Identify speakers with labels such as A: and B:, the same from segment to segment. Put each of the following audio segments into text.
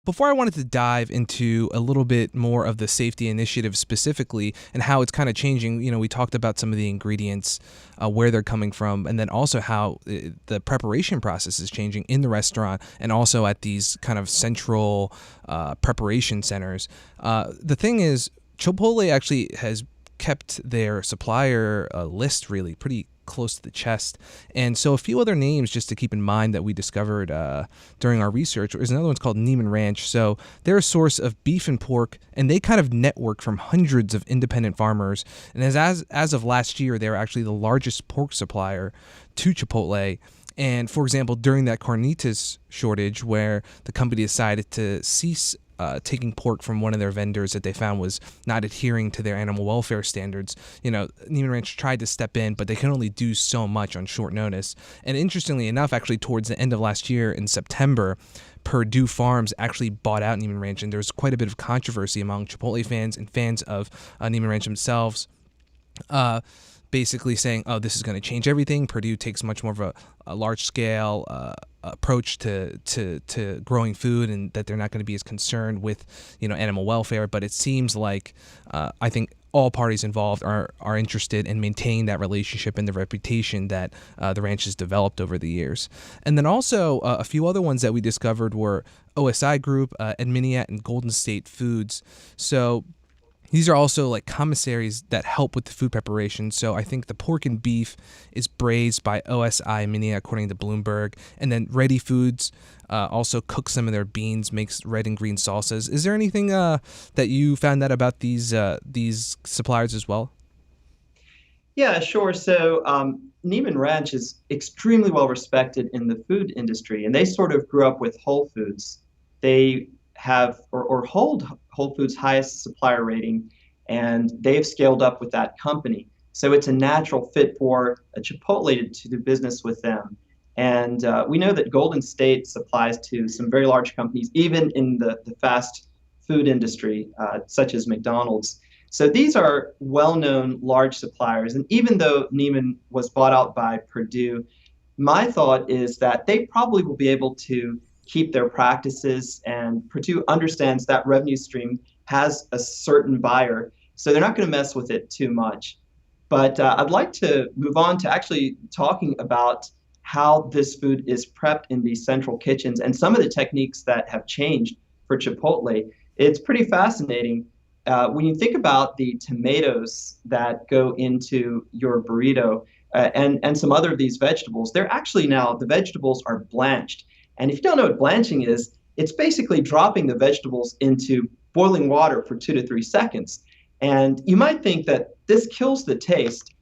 A: before I wanted to dive into a little bit more of the safety initiative specifically and how it's kind of changing, we talked about some of the ingredients, where they're coming from, and then also how the preparation process is changing in the restaurant and also at these kind of central preparation centers. The thing is, Chipotle actually has kept their supplier list really pretty close to the chest. And so a few other names just to keep in mind that we discovered during our research is another one's called Neiman Ranch. So they're a source of beef and pork, and they kind of network from hundreds of independent farmers. And as of last year, they're actually the largest pork supplier to Chipotle. And for example, during that carnitas shortage where the company decided to cease taking pork from one of their vendors that they found was not adhering to their animal welfare standards, Neiman Ranch tried to step in, but they can only do so much on short notice. And interestingly enough, actually towards the end of last year in September, Purdue Farms actually bought out Neiman Ranch, and there was quite a bit of controversy among Chipotle fans and fans of Neiman Ranch themselves. Basically saying, oh, this is going to change everything. Purdue takes much more of a large-scale approach to growing food, and that they're not going to be as concerned with, animal welfare. But it seems like I think all parties involved are interested in maintaining that relationship and the reputation that the ranch has developed over the years. And then also a few other ones that we discovered were OSI Group, Adminiat, and Golden State Foods. So these are also like commissaries that help with the food preparation. So I think the pork and beef is braised by OSI Mini, according to Bloomberg. And then Ready Foods also cooks some of their beans, makes red and green salsas. Is there anything that you found out about these suppliers as well?
B: Yeah, sure. So Neiman Ranch is extremely well respected in the food industry, and they sort of grew up with Whole Foods. They have or hold Whole Foods' highest supplier rating, and they've scaled up with that company. So it's a natural fit for a Chipotle to do business with them. And we know that Golden State supplies to some very large companies, even in the fast food industry, such as McDonald's. So these are well-known large suppliers. And even though Neiman was bought out by Purdue, my thought is that they probably will be able to keep their practices, and Purdue understands that revenue stream has a certain buyer, so they're not going to mess with it too much. But I'd like to move on to actually talking about how this food is prepped in these central kitchens and some of the techniques that have changed for Chipotle. It's pretty fascinating. When you think about the tomatoes that go into your burrito and some other of these vegetables, they're actually now, the vegetables are blanched. And if you don't know what blanching is, it's basically dropping the vegetables into boiling water for 2 to 3 seconds. And you might think that this kills the taste.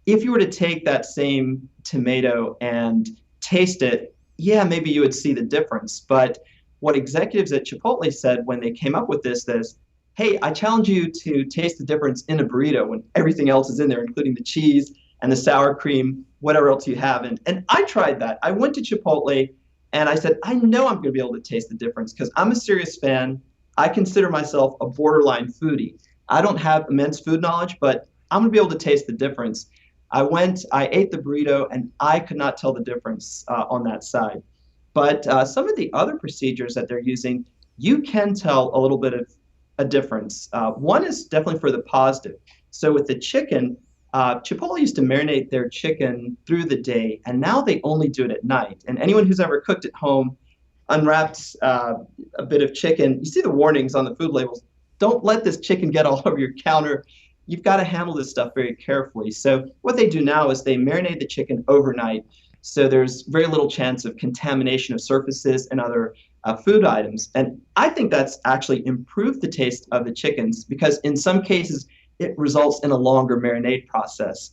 B: If you were to take that same tomato and taste it, yeah, maybe you would see the difference. But what executives at Chipotle said when they came up with this is, hey, I challenge you to taste the difference in a burrito when everything else is in there, including the cheese and the sour cream, whatever else you have. And I tried that. I went to Chipotle and I said, I know I'm going to be able to taste the difference because I'm a serious fan. I consider myself a borderline foodie. I don't have immense food knowledge, but I'm going to be able to taste the difference. I ate the burrito, and I could not tell the difference on that side. But some of the other procedures that they're using, you can tell a little bit of a difference. One is definitely for the positive. So with the chicken, Chipotle used to marinate their chicken through the day, and now they only do it at night. And anyone who's ever cooked at home, unwrapped a bit of chicken, you see the warnings on the food labels. Don't let this chicken get all over your counter. You've got to handle this stuff very carefully. So what they do now is they marinate the chicken overnight, so there's very little chance of contamination of surfaces and other food items. And I think that's actually improved the taste of the chickens because in some cases, it results in a longer marinade process.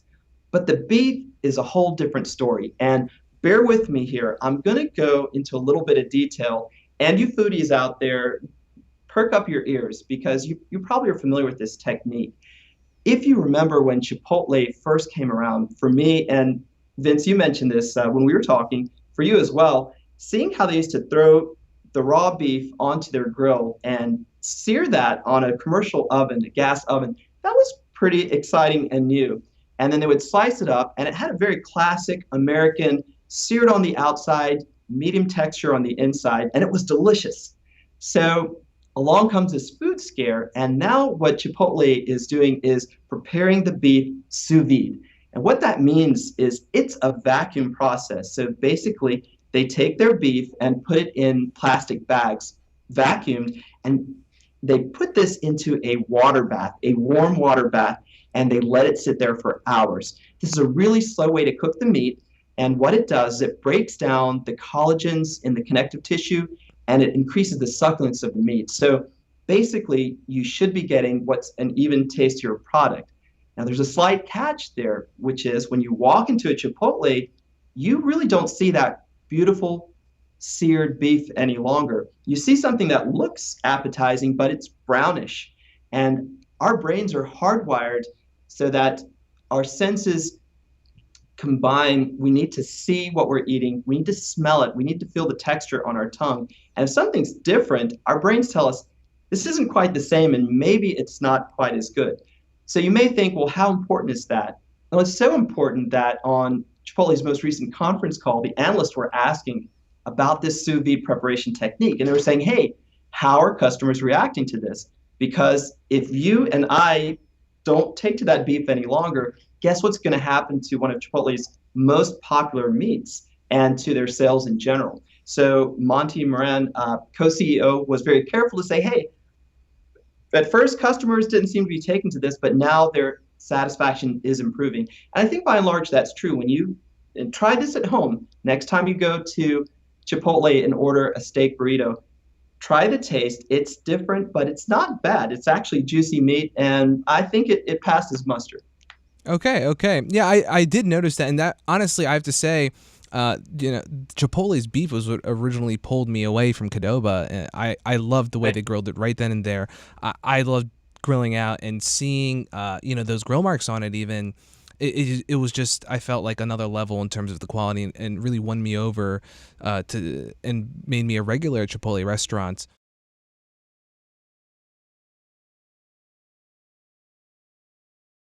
B: But the beef is a whole different story. And bear with me here. I'm going to go into a little bit of detail. And you foodies out there, perk up your ears because you probably are familiar with this technique. If you remember when Chipotle first came around, for me, and Vince, you mentioned this when we were talking, for you as well, seeing how they used to throw the raw beef onto their grill and sear that on a commercial oven, a gas oven, that was pretty exciting and new. And then they would slice it up, and it had a very classic American seared on the outside, medium texture on the inside, and it was delicious. So along comes this food scare, and now what Chipotle is doing is preparing the beef sous vide. And what that means is it's a vacuum process. So basically, they take their beef and put it in plastic bags, vacuumed, and they put this into a water bath, a warm water bath, and they let it sit there for hours. This is a really slow way to cook the meat. And what it does is it breaks down the collagens in the connective tissue and it increases the succulence of the meat. So basically, you should be getting what's an even tastier product. Now, there's a slight catch there, which is when you walk into a Chipotle, you really don't see that beautiful seared beef any longer. You see something that looks appetizing, but it's brownish. And our brains are hardwired so that our senses combine. We need to see what we're eating, we need to smell it, we need to feel the texture on our tongue. And if something's different, our brains tell us this isn't quite the same and maybe it's not quite as good. So you may think, well, how important is that? Well, it's so important that on Chipotle's most recent conference call, the analysts were asking about this sous vide preparation technique. And they were saying, hey, how are customers reacting to this? Because if you and I don't take to that beef any longer, guess what's going to happen to one of Chipotle's most popular meats and to their sales in general? So Monty Moran, co-CEO, was very careful to say, hey, at first customers didn't seem to be taken to this, but now their satisfaction is improving. And I think by and large that's true. When you and try this at home, next time you go to Chipotle and order a steak burrito, try the taste. It's different, but it's not bad. It's actually juicy meat, and I think it passes muster.
A: Okay, okay. Yeah, I did notice that, and that honestly, I have to say, Chipotle's beef was what originally pulled me away from Qdoba. And I loved the way
B: Right.
A: they grilled it right then and there. I loved grilling out and seeing, those grill marks on it. Even it was just, I felt like another level in terms of the quality, and really won me over, to and made me a regular at Chipotle restaurants.